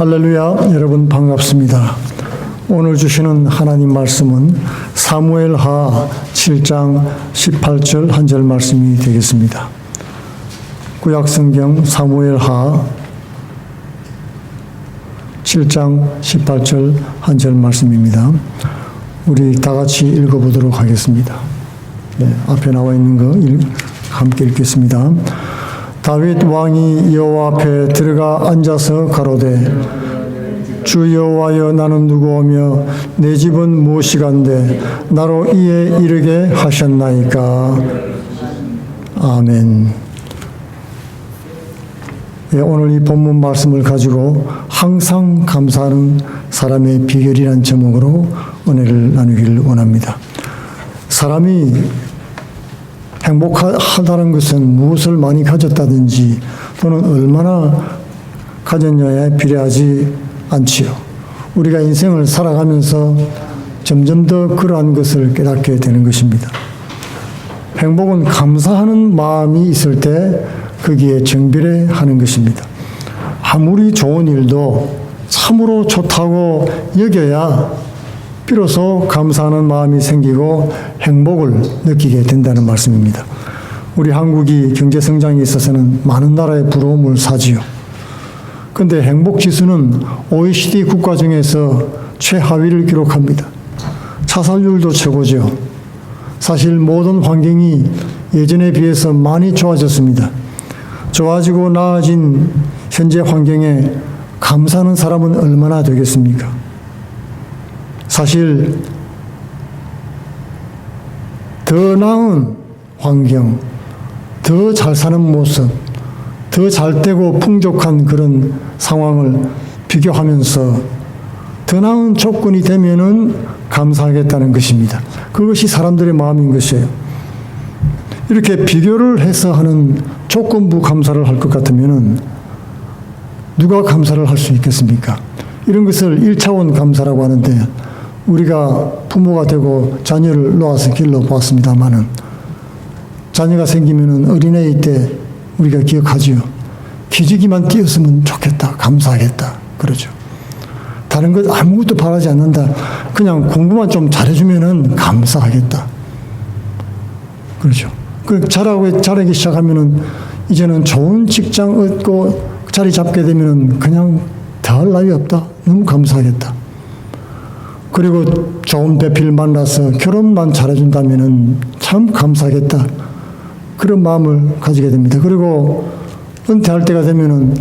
할렐루야, 여러분 반갑습니다. 오늘 주시는 하나님 말씀은 사무엘하 7장 18절 한 절 말씀이 되겠습니다. 구약성경 사무엘하 7장 18절 한 절 말씀입니다. 우리 다 같이 읽어보도록 하겠습니다. 앞에 나와 있는 거 함께 읽겠습니다. 다윗 왕이 여호와 앞에 들어가 앉아서 가로되 주 여호와여, 나는 누구오며 내 집은 무엇이간데 나로 이에 이르게 하셨나이까. 아멘. 오늘 이 본문 말씀을 가지고 항상 감사하는 사람의 비결이라는 제목으로 은혜를 나누기를 원합니다. 사람이 행복하다는 것은 무엇을 많이 가졌다든지 또는 얼마나 가졌냐에 비례하지 않지요. 우리가 인생을 살아가면서 점점 더 그러한 것을 깨닫게 되는 것입니다. 행복은 감사하는 마음이 있을 때 거기에 정비례하는 것입니다. 아무리 좋은 일도 참으로 좋다고 여겨야 비로소 감사하는 마음이 생기고 행복을 느끼게 된다는 말씀입니다. 우리 한국이 경제성장에 있어서는 많은 나라의 부러움을 사지요. 그런데 행복지수는 OECD 국가 중에서 최하위를 기록합니다. 자살률도 최고죠. 사실 모든 환경이 예전에 비해서 많이 좋아졌습니다. 좋아지고 나아진 현재 환경에 감사하는 사람은 얼마나 되겠습니까? 사실 더 나은 환경, 더 잘 사는 모습, 더 잘되고 풍족한 그런 상황을 비교하면서 더 나은 조건이 되면은 감사하겠다는 것입니다. 그것이 사람들의 마음인 것이에요. 이렇게 비교를 해서 하는 조건부 감사를 할 것 같으면은 누가 감사를 할 수 있겠습니까? 이런 것을 1차원 감사라고 하는데, 우리가 부모가 되고 자녀를 놓아서 길러보았습니다마는 자녀가 생기면은 어린아이 때 우리가 기억하지요. 기저귀만 띄었으면 좋겠다, 감사하겠다, 그러죠. 다른 것 아무것도 바라지 않는다, 그냥 공부만 좀 잘해주면은 감사하겠다, 그렇죠. 자라기 시작하면은 이제는 좋은 직장 얻고 자리 잡게 되면은 그냥 더할 나위 없다, 너무 감사하겠다. 그리고 좋은 배필 만나서 결혼만 잘해준다면은 참 감사하겠다, 그런 마음을 가지게 됩니다. 그리고 은퇴할 때가 되면은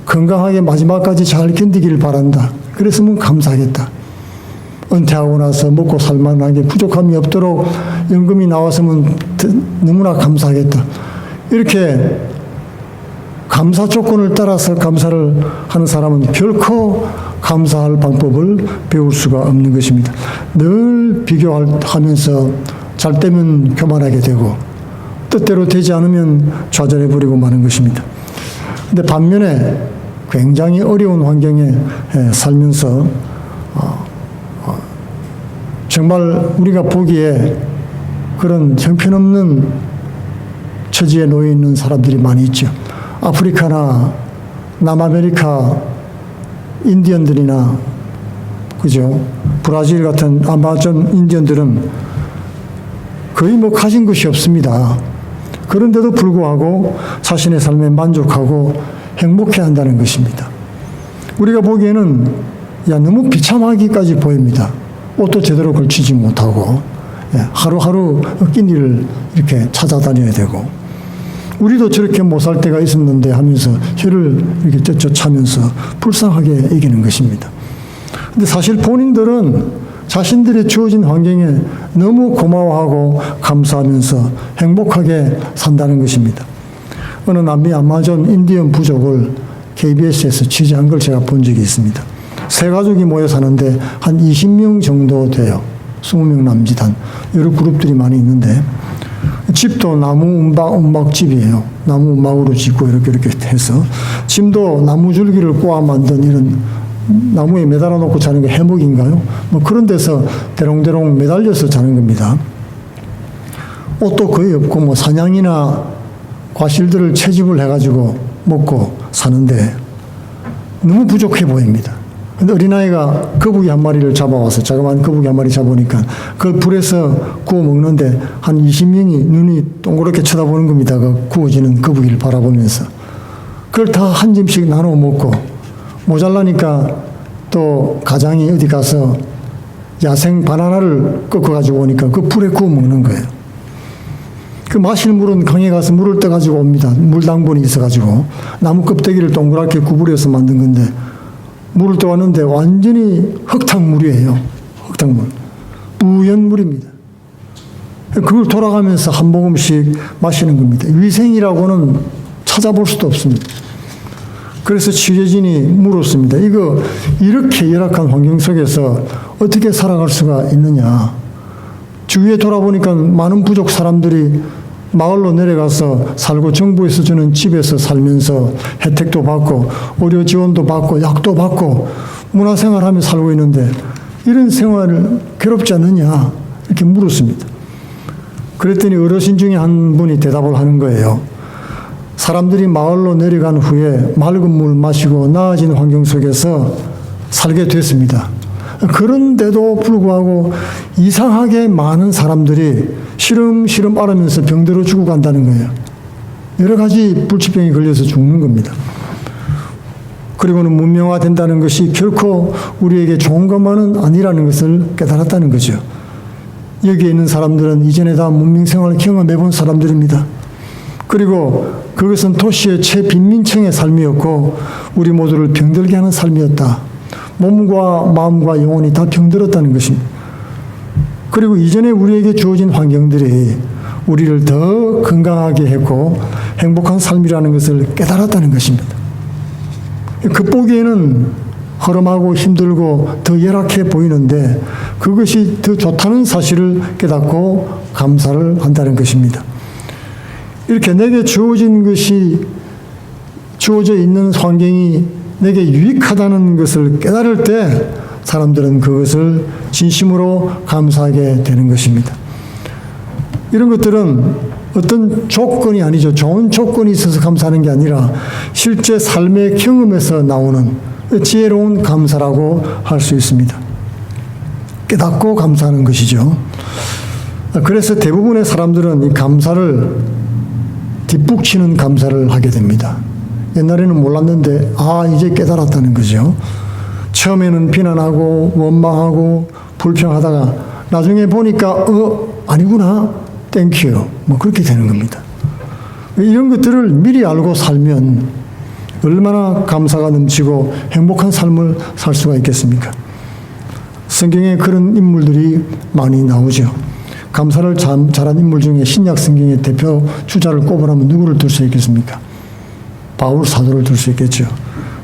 건강하게 마지막까지 잘 견디기를 바란다, 그랬으면 감사하겠다. 은퇴하고 나서 먹고 살만하게 부족함이 없도록 연금이 나왔으면 너무나 감사하겠다. 이렇게 감사 조건을 따라서 감사를 하는 사람은 결코 감사할 방법을 배울 수가 없는 것입니다. 늘 비교하면서 잘 되면 교만하게 되고 뜻대로 되지 않으면 좌절해버리고 마는 것입니다. 근데 반면에 굉장히 어려운 환경에 살면서 정말 우리가 보기에 그런 형편없는 처지에 놓여 있는 사람들이 많이 있죠. 아프리카나 남아메리카 인디언들이나, 그죠? 브라질 같은 아마존 인디언들은 거의 뭐 가진 것이 없습니다. 그런데도 불구하고 자신의 삶에 만족하고 행복해 한다는 것입니다. 우리가 보기에는 너무 비참하기까지 보입니다. 옷도 제대로 걸치지 못하고 하루하루 낀 일을 이렇게 찾아다녀야 되고, 우리도 저렇게 못 살 때가 있었는데 하면서 혀를 이렇게 쫓아면서 불쌍하게 이기는 것입니다. 근데 사실 본인들은 자신들의 주어진 환경에 너무 고마워하고 감사하면서 행복하게 산다는 것입니다. 어느 남미 아마존 인디언 부족을 KBS에서 취재한 걸 제가 본 적이 있습니다. 세 가족이 모여 사는데 한 20명 정도 돼요. 20명 남짓 한 여러 그룹들이 많이 있는데, 집도 나무 움막 집이에요. 나무 움막으로 짓고 이렇게 해서, 침도 나무 줄기를 꼬아 만든 이런 나무에 매달아 놓고 자는 게 해먹인가요? 뭐 그런 데서 대롱대롱 매달려서 자는 겁니다. 옷도 거의 없고 뭐 사냥이나 과실들을 채집을 해가지고 먹고 사는데, 너무 부족해 보입니다. 근데 어린아이가 거북이 한 마리를 잡아와서 자그마한 거북이 한 마리 잡아오니까 그걸 불에서 구워 먹는데 한 20명이 눈이 동그랗게 쳐다보는 겁니다. 그 구워지는 거북이를 바라보면서. 그걸 다 한 점씩 나눠 먹고 모자라니까 또 가장이 어디 가서 야생 바나나를 꺾어가지고 오니까 그 불에 구워 먹는 거예요. 그 마실 물은 강에 가서 물을 떠가지고 옵니다. 물당분이 있어가지고 나무 껍데기를 동그랗게 구부려서 만든 건데 물을 떠왔는데 완전히 흙탕물이에요. 흙탕물. 뿌연 물입니다. 그걸 돌아가면서 한 모금씩 마시는 겁니다. 위생이라고는 찾아볼 수도 없습니다. 그래서 취재진이 물었습니다. 이거 이렇게 열악한 환경 속에서 어떻게 살아갈 수가 있느냐. 주위에 돌아보니까 많은 부족 사람들이 마을로 내려가서 살고 정부에서 주는 집에서 살면서 혜택도 받고 의료 지원도 받고 약도 받고 문화생활하며 살고 있는데 이런 생활을 괴롭지 않느냐 이렇게 물었습니다. 그랬더니 어르신 중에 한 분이 대답을 하는 거예요. 사람들이 마을로 내려간 후에 맑은 물 마시고 나아진 환경 속에서 살게 됐습니다. 그런데도 불구하고 이상하게 많은 사람들이 시름시름 앓으면서 병들어 죽어간다는 거예요. 여러 가지 불치병이 걸려서 죽는 겁니다. 그리고는 문명화된다는 것이 결코 우리에게 좋은 것만은 아니라는 것을 깨달았다는 거죠. 여기에 있는 사람들은 이전에 다 문명생활을 경험해 본 사람들입니다. 그리고 그것은 도시의 최빈민층의 삶이었고 우리 모두를 병들게 하는 삶이었다. 몸과 마음과 영혼이 다 병들었다는 것입니다. 그리고 이전에 우리에게 주어진 환경들이 우리를 더 건강하게 했고 행복한 삶이라는 것을 깨달았다는 것입니다. 겉보기에는 허름하고 힘들고 더 열악해 보이는데 그것이 더 좋다는 사실을 깨닫고 감사를 한다는 것입니다. 이렇게 내게 주어진 것이 주어져 있는 환경이 내게 유익하다는 것을 깨달을 때 사람들은 그것을 진심으로 감사하게 되는 것입니다. 이런 것들은 어떤 조건이 아니죠. 좋은 조건이 있어서 감사하는 게 아니라 실제 삶의 경험에서 나오는 지혜로운 감사라고 할 수 있습니다. 깨닫고 감사하는 것이죠. 그래서 대부분의 사람들은 이 감사를 뒷북치는 감사를 하게 됩니다. 옛날에는 몰랐는데 이제 깨달았다는 거죠. 처음에는 비난하고 원망하고 불평하다가 나중에 보니까 아니구나 땡큐 뭐 그렇게 되는 겁니다. 이런 것들을 미리 알고 살면 얼마나 감사가 넘치고 행복한 삶을 살 수가 있겠습니까? 성경에 그런 인물들이 많이 나오죠. 감사를 잘한 인물 중에 신약 성경의 대표 주자를 꼽으라면 누구를 들 수 있겠습니까? 바울 사도를 들 수 있겠죠.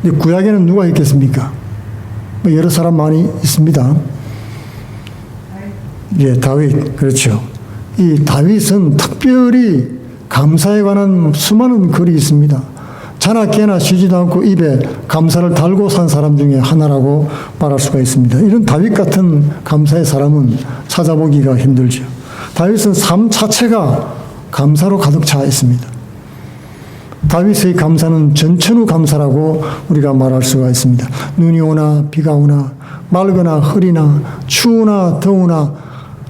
근데 구약에는 누가 있겠습니까? 여러 사람 많이 있습니다. 예, 다윗, 그렇죠. 이 다윗은 특별히 감사에 관한 수많은 글이 있습니다. 자나 깨나 쉬지도 않고 입에 감사를 달고 산 사람 중에 하나라고 말할 수가 있습니다. 이런 다윗 같은 감사의 사람은 찾아보기가 힘들죠. 다윗은 삶 자체가 감사로 가득 차 있습니다. 다윗의 감사는 전천후 감사라고 우리가 말할 수가 있습니다. 눈이 오나 비가 오나 맑으나 흐리나 추우나 더우나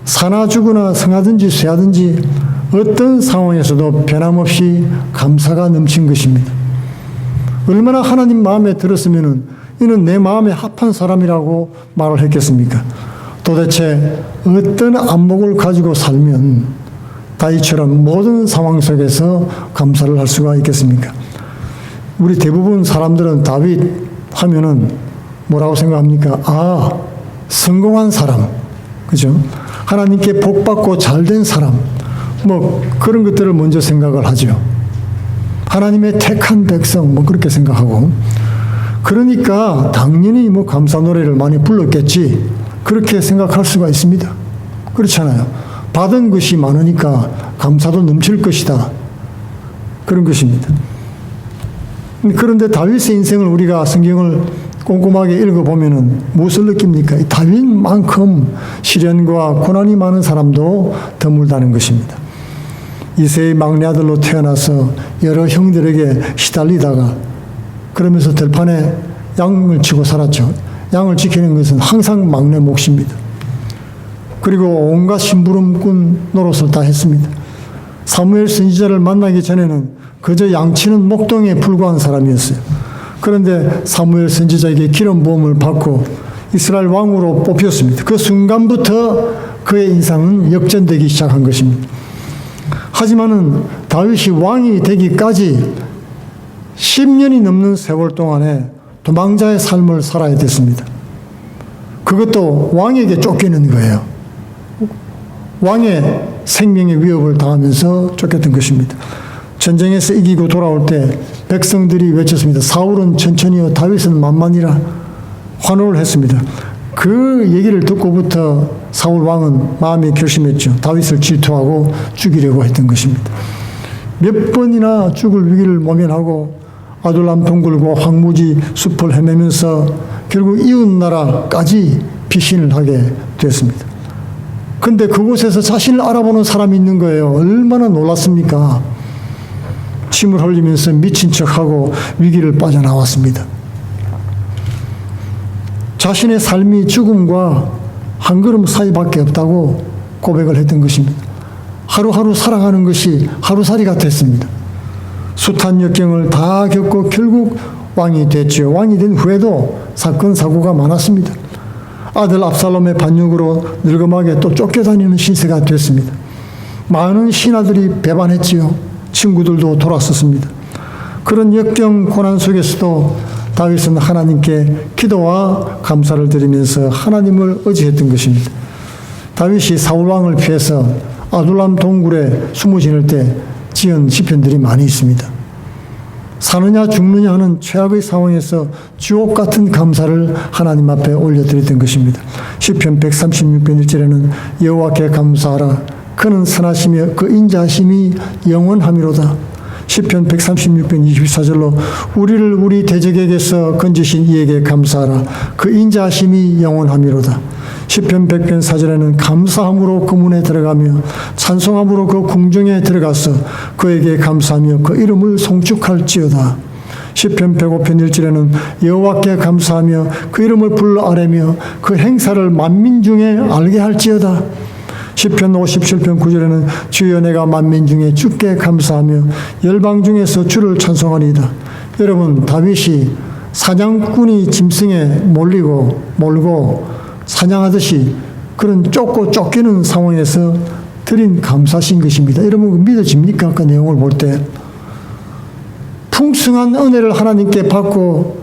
사나 죽으나 성하든지 쇠하든지 어떤 상황에서도 변함없이 감사가 넘친 것입니다. 얼마나 하나님 마음에 들었으면 이는 내 마음에 합한 사람이라고 말을 했겠습니까? 도대체 어떤 안목을 가지고 살면 다윗처럼 모든 상황 속에서 감사를 할 수가 있겠습니까? 우리 대부분 사람들은 다윗 하면은 뭐라고 생각합니까? 성공한 사람, 그죠? 하나님께 복받고 잘된 사람, 뭐 그런 것들을 먼저 생각을 하죠. 하나님의 택한 백성, 뭐 그렇게 생각하고, 그러니까 당연히 뭐 감사 노래를 많이 불렀겠지, 그렇게 생각할 수가 있습니다. 그렇잖아요. 받은 것이 많으니까 감사도 넘칠 것이다. 그런 것입니다. 그런데 다윗의 인생을 우리가 성경을 꼼꼼하게 읽어보면은 무엇을 느낍니까? 다윗만큼 시련과 고난이 많은 사람도 드물다는 것입니다. 이세의 막내 아들로 태어나서 여러 형들에게 시달리다가 그러면서 들판에 양을 치고 살았죠. 양을 지키는 것은 항상 막내 몫입니다. 그리고 온갖 심부름꾼 노릇을 다 했습니다. 사무엘 선지자를 만나기 전에는 그저 양치는 목동에 불과한 사람이었어요. 그런데 사무엘 선지자에게 기름 부음을 받고 이스라엘 왕으로 뽑혔습니다. 그 순간부터 그의 인상은 역전되기 시작한 것입니다. 하지만은 다윗이 왕이 되기까지 10년이 넘는 세월 동안에 도망자의 삶을 살아야 됐습니다. 그것도 왕에게 쫓기는 거예요. 왕의 생명의 위협을 당하면서 쫓겼던 것입니다. 전쟁에서 이기고 돌아올 때 백성들이 외쳤습니다. 사울은 천천히요 다윗은 만만이라 환호를 했습니다. 그 얘기를 듣고부터 사울 왕은 마음에 결심했죠. 다윗을 질투하고 죽이려고 했던 것입니다. 몇 번이나 죽을 위기를 모면하고 아둘람 동굴과 황무지 숲을 헤매면서 결국 이웃나라까지 피신을 하게 됐습니다. 근데 그곳에서 자신을 알아보는 사람이 있는 거예요. 얼마나 놀랐습니까? 침을 흘리면서 미친 척하고 위기를 빠져나왔습니다. 자신의 삶이 죽음과 한 걸음 사이밖에 없다고 고백을 했던 것입니다. 하루하루 살아가는 것이 하루살이 같았습니다. 숱한 역경을 다 겪고 결국 왕이 됐죠. 왕이 된 후에도 사건 사고가 많았습니다. 아들 압살롬의 반역으로 늙음하게 또 쫓겨다니는 신세가 됐습니다. 많은 신하들이 배반했지요. 친구들도 돌아섰습니다. 그런 역경 고난 속에서도 다윗은 하나님께 기도와 감사를 드리면서 하나님을 의지했던 것입니다. 다윗이 사울왕을 피해서 아둘람 동굴에 숨어 지낼 때 지은 시편들이 많이 있습니다. 사느냐 죽느냐 하는 최악의 상황에서 주옥 같은 감사를 하나님 앞에 올려드렸던 것입니다. 시편 136편 1절에는 여호와께 감사하라. 그는 선하시며 그 인자하심이 영원함이로다. 시편 136편 24절로 우리를 우리 대적에게서 건지신 이에게 감사하라. 그 인자하심이 영원함이로다. 시편 100편 4절에는 감사함으로 그 문에 들어가며 찬송함으로 그 궁정에 들어가서 그에게 감사하며 그 이름을 송축할지어다. 시편 105편 1절에는 여호와께 감사하며 그 이름을 불러 아뢰며 그 행사를 만민 중에 알게 할지어다. 시편 57편 9절에는 주여 내가 만민 중에 주께 감사하며 열방 중에서 주를 찬송하리이다. 여러분, 다윗이 사냥꾼이 짐승에 몰고 사냥하듯이 그런 쫓고 쫓기는 상황에서 드린 감사신 것입니다. 여러분 믿어집니까? 그 내용을 볼 때 풍성한 은혜를 하나님께 받고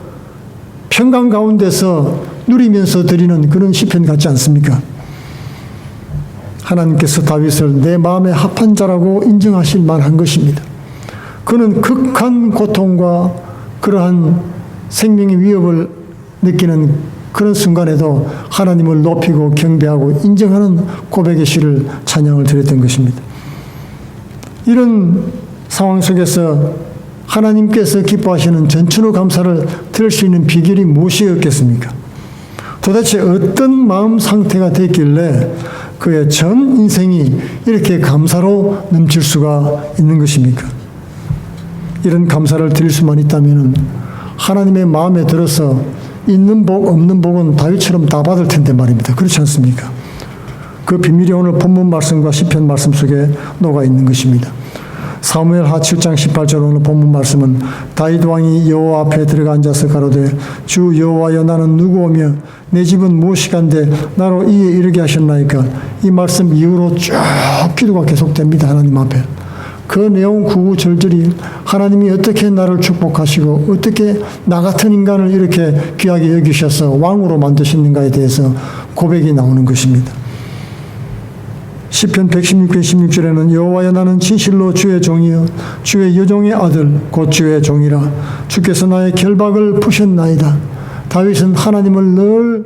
평강 가운데서 누리면서 드리는 그런 시편 같지 않습니까? 하나님께서 다윗을 내 마음에 합한 자라고 인정하실 만한 것입니다. 그는 극한 고통과 그러한 생명의 위협을 느끼는 그런 순간에도 하나님을 높이고 경배하고 인정하는 고백의 시를 찬양을 드렸던 것입니다. 이런 상황 속에서 하나님께서 기뻐하시는 전천후 감사를 드릴 수 있는 비결이 무엇이었겠습니까? 도대체 어떤 마음 상태가 됐길래 그의 전 인생이 이렇게 감사로 넘칠 수가 있는 것입니까? 이런 감사를 드릴 수만 있다면 하나님의 마음에 들어서 있는 복 없는 복은 다윗처럼 다 받을 텐데 말입니다. 그렇지 않습니까? 그 비밀이 오늘 본문 말씀과 시편 말씀 속에 녹아 있는 것입니다. 사무엘하 7장 18절 오늘 본문 말씀은 다윗 왕이 여호와 앞에 들어가 앉아서 가로되 주 여호와여 나는 누구오며 내 집은 무엇이간데 나로 이에 이르게 하셨나이까. 이 말씀 이후로 쭉 기도가 계속됩니다. 하나님 앞에. 그 내용 구구절절이 하나님이 어떻게 나를 축복하시고 어떻게 나 같은 인간을 이렇게 귀하게 여기셔서 왕으로 만드셨는가에 대해서 고백이 나오는 것입니다. 시편 116편 16절에는 여호와여 나는 진실로 주의 종이요 주의 여종의 아들 곧 주의 종이라. 주께서 나의 결박을 푸셨나이다. 다윗은 하나님은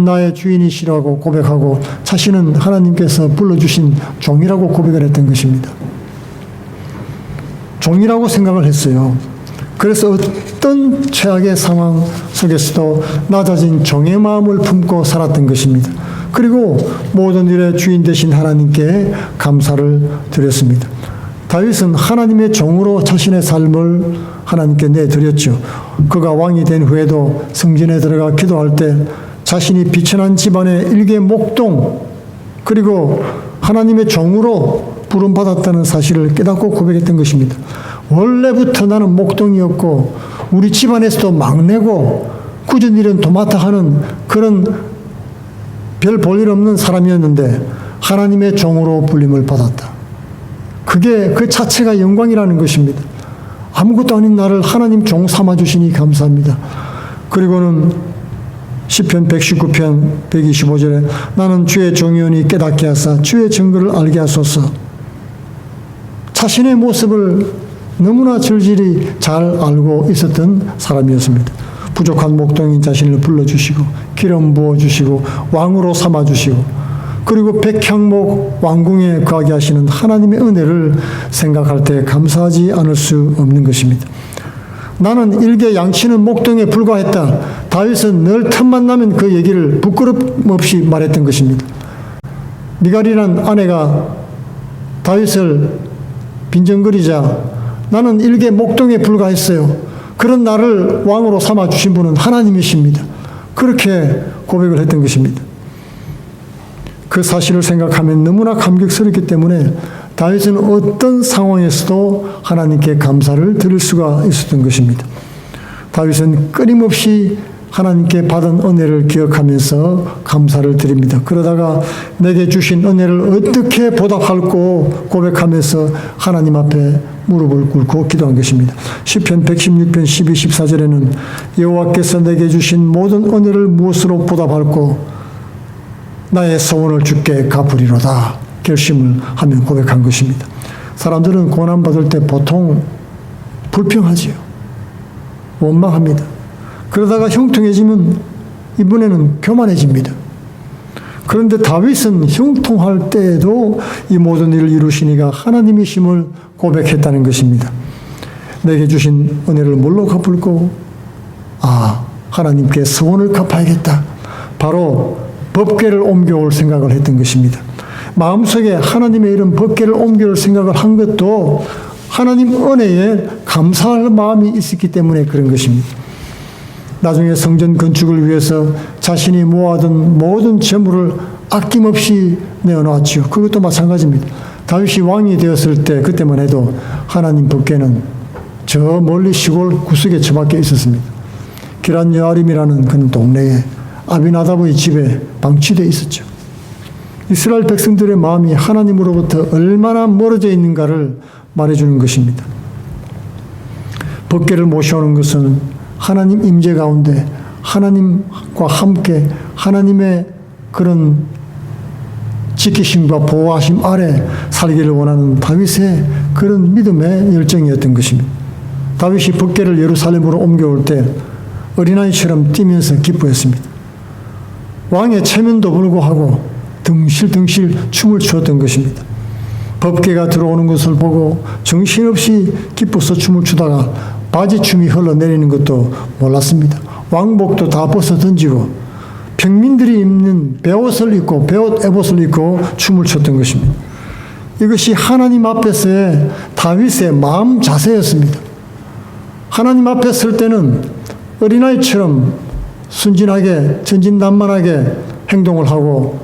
나의 주인이시라고 고백하고 자신은 하나님께서 불러주신 종이라고 고백을 했던 것입니다. 종이라고 생각을 했어요. 그래서 어떤 최악의 상황 속에서도 낮아진 종의 마음을 품고 살았던 것입니다. 그리고 모든 일의 주인 되신 하나님께 감사를 드렸습니다. 다윗은 하나님의 종으로 자신의 삶을 하나님께 내드렸죠. 그가 왕이 된 후에도 성전에 들어가 기도할 때 자신이 비천한 집안의 일개 목동 그리고 하나님의 종으로 부름받았다는 사실을 깨닫고 고백했던 것입니다. 원래부터 나는 목동이었고 우리 집안에서도 막내고 꾸준 일은 도맡아 하는 그런 별 볼일 없는 사람이었는데 하나님의 종으로 불림을 받았다. 그게 그 자체가 영광이라는 것입니다. 아무것도 아닌 나를 하나님 종 삼아주시니 감사합니다. 그리고는 시편 119편 125절에 나는 주의 종이오니 깨닫게 하사 주의 증거를 알게 하소서. 자신의 모습을 너무나 절실히 잘 알고 있었던 사람이었습니다. 부족한 목동인 자신을 불러주시고 기름 부어주시고 왕으로 삼아주시고 그리고 백향목 왕궁에 거하게 하시는 하나님의 은혜를 생각할 때 감사하지 않을 수 없는 것입니다. 나는 일개 양치는 목동에 불과했다. 다윗은 늘 틈만 나면 그 얘기를 부끄럼 없이 말했던 것입니다. 미갈이란 아내가 다윗을 빈정거리자 나는 일개 목동에 불과했어요. 그런 나를 왕으로 삼아주신 분은 하나님이십니다. 그렇게 고백을 했던 것입니다. 그 사실을 생각하면 너무나 감격스럽기 때문에 다윗은 어떤 상황에서도 하나님께 감사를 드릴 수가 있었던 것입니다. 다윗은 끊임없이 하나님께 받은 은혜를 기억하면서 감사를 드립니다. 그러다가 내게 주신 은혜를 어떻게 보답할고 고백하면서 하나님 앞에 무릎을 꿇고 기도한 것입니다. 시편 116편 12, 14절에는 여호와께서 내게 주신 모든 은혜를 무엇으로 보답할고 나의 소원을 주께 갚으리로다 결심을 하며 고백한 것입니다. 사람들은 고난받을 때 보통 불평하지요. 원망합니다. 그러다가 형통해지면 이번에는 교만해집니다. 그런데 다윗은 형통할 때에도 이 모든 일을 이루시니가 하나님이심을 고백했다는 것입니다. 내게 주신 은혜를 뭘로 갚을고? 하나님께 소원을 갚아야겠다. 바로 법궤를 옮겨올 생각을 했던 것입니다. 마음속에 하나님의 이런 법궤를 옮겨올 생각을 한 것도 하나님 은혜에 감사할 마음이 있었기 때문에 그런 것입니다. 나중에 성전 건축을 위해서 자신이 모아둔 모든 재물을 아낌없이 내어놓았지요. 그것도 마찬가지입니다. 다윗이 왕이 되었을 때 그때만 해도 하나님 법궤는 저 멀리 시골 구석에 처박혀 있었습니다. 기란 여아림이라는 그 동네에 아비나답의 집에 방치되어 있었죠. 이스라엘 백성들의 마음이 하나님으로부터 얼마나 멀어져 있는가를 말해주는 것입니다. 법궤를 모셔오는 것은 하나님 임재 가운데 하나님과 함께 하나님의 그런 지키심과 보호하심 아래 살기를 원하는 다윗의 그런 믿음의 열정이었던 것입니다. 다윗이 법궤를 예루살렘으로 옮겨올 때 어린아이처럼 뛰면서 기뻐했습니다. 왕의 체면도 불구하고 덩실덩실 춤을 추었던 것입니다. 법궤가 들어오는 것을 보고 정신없이 기뻐서 춤을 추다가 바지춤이 흘러내리는 것도 몰랐습니다. 왕복도 다 벗어 던지고 평민들이 입는 베옷을 입고 베옷 에봇을 입고 춤을 췄던 것입니다. 이것이 하나님 앞에서의 다윗의 마음 자세였습니다. 하나님 앞에 설 때는 어린아이처럼 순진하게 천진난만하게 행동을 하고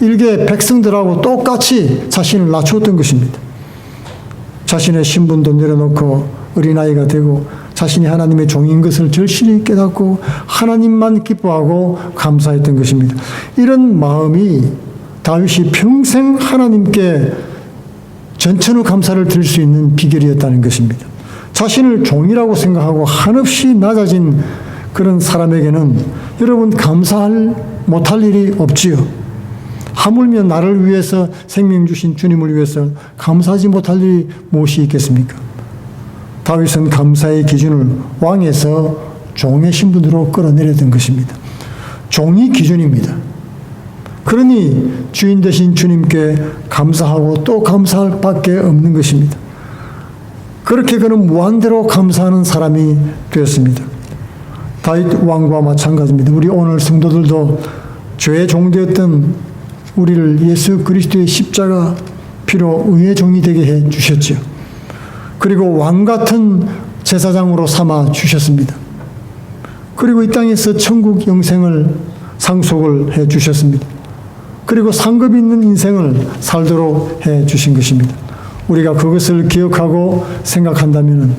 일개 백성들하고 똑같이 자신을 낮추었던 것입니다. 자신의 신분도 내려놓고 어린아이가 되고 자신이 하나님의 종인 것을 절실히 깨닫고 하나님만 기뻐하고 감사했던 것입니다. 이런 마음이 다윗이 평생 하나님께 전천후 감사를 드릴 수 있는 비결이었다는 것입니다. 자신을 종이라고 생각하고 한없이 낮아진 그런 사람에게는 여러분 감사할 못할 일이 없지요. 하물며 나를 위해서 생명 주신 주님을 위해서 감사하지 못할 일이 무엇이 있겠습니까? 다윗은 감사의 기준을 왕에서 종의 신분으로 끌어내렸던 것입니다. 종이 기준입니다. 그러니 주인 되신 주님께 감사하고 또 감사할 밖에 없는 것입니다. 그렇게 그는 무한대로 감사하는 사람이 되었습니다. 다윗 왕과 마찬가지입니다. 우리 오늘 성도들도 죄의 종되었던 우리를 예수 그리스도의 십자가 피로 의의 종이 되게 해 주셨지요. 그리고 왕 같은 제사장으로 삼아 주셨습니다. 그리고 이 땅에서 천국 영생을 상속을 해 주셨습니다. 그리고 상급 있는 인생을 살도록 해 주신 것입니다. 우리가 그것을 기억하고 생각한다면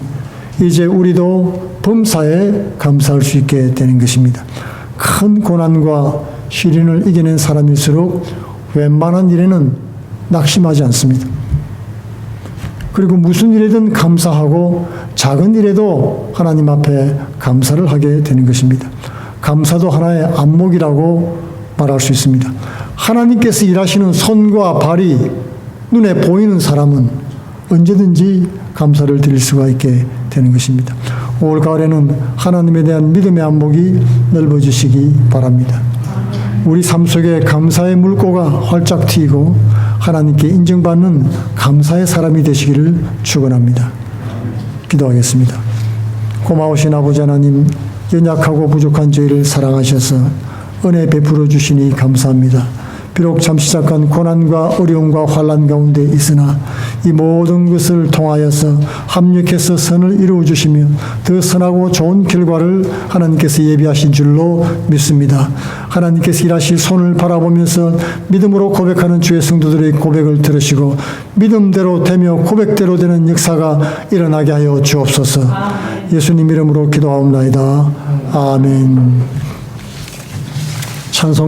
이제 우리도 범사에 감사할 수 있게 되는 것입니다. 큰 고난과 시련을 이겨낸 사람일수록 웬만한 일에는 낙심하지 않습니다. 그리고 무슨 일이든 감사하고 작은 일에도 하나님 앞에 감사를 하게 되는 것입니다. 감사도 하나의 안목이라고 말할 수 있습니다. 하나님께서 일하시는 손과 발이 눈에 보이는 사람은 언제든지 감사를 드릴 수가 있게 되는 것입니다. 올 가을에는 하나님에 대한 믿음의 안목이 넓어지시기 바랍니다. 우리 삶 속에 감사의 물꼬가 활짝 튀고 하나님께 인정받는 감사의 사람이 되시기를 축원합니다. 기도하겠습니다. 고마우신 아버지 하나님, 연약하고 부족한 저희를 사랑하셔서 은혜 베풀어 주시니 감사합니다. 비록 잠시 잠깐 고난과 어려움과 환난 가운데 있으나 이 모든 것을 통하여서 합력해서 선을 이루어 주시며 더 선하고 좋은 결과를 하나님께서 예비하신 줄로 믿습니다. 하나님께서 일하실 손을 바라보면서 믿음으로 고백하는 주의 성도들의 고백을 들으시고 믿음대로 되며 고백대로 되는 역사가 일어나게 하여 주옵소서. 예수님 이름으로 기도하옵나이다. 아멘. 찬송